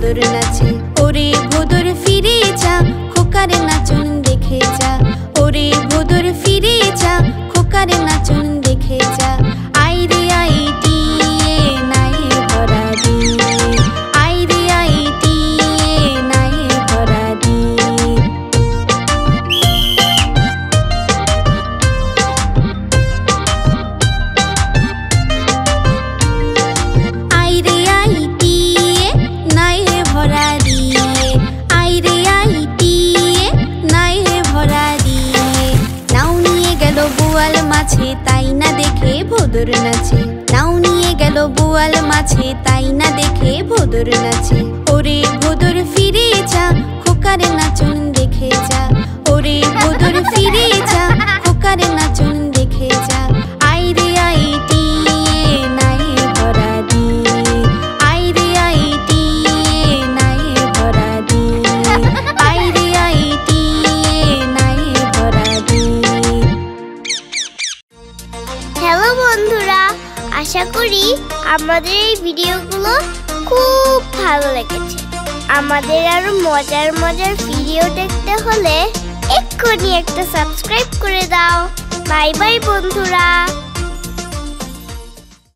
ভোদর নাচে। ওরে ভোদর ফিরে যা, খোকার নাচন দেখে যা। ওরে ভোদর ফিরে যা, খোকার নাচন দেখে যা। আই রে আই টিয়ে নাই ভরা দিয়ে, আই রে আই টিয়ে নাই ভরা দিয়ে। আই রে আই টিয়ে নাই ভরা দিয়ে, আই রে আই টিয়ে নাই ভরা দিয়ে। নাও নিয়ে গেল বোয়াল মাছে, তাই না দেখে ভোদর নাচে। নাও নিয়ে গেল বোয়াল মাছে, তাই না দেখে ভোদর নাচে। ওরে ভোদর ফিরে যা, খোকার নাচন দেখে যা। ওরে ভোদর ফিরে যা, খোকার নাচন দেখে যা। আই রে আই টিয়ে নাই ভরা দিয়ে, আই রে আই টিয়ে নাই ভরা দিয়ে, আই রে আই টিয়ে নাই ভরা দিয়ে। হ্যালো বন্ধুরা, আশা করি আমাদের এই ভিডিওগুলো খুব ভালো লেগেছে। আমাদের আরো মজার মজার ভিডিও দেখতে হলে এক্ষুনি একটা সাবস্ক্রাইব করে দাও। বাই বাই বন্ধুরা।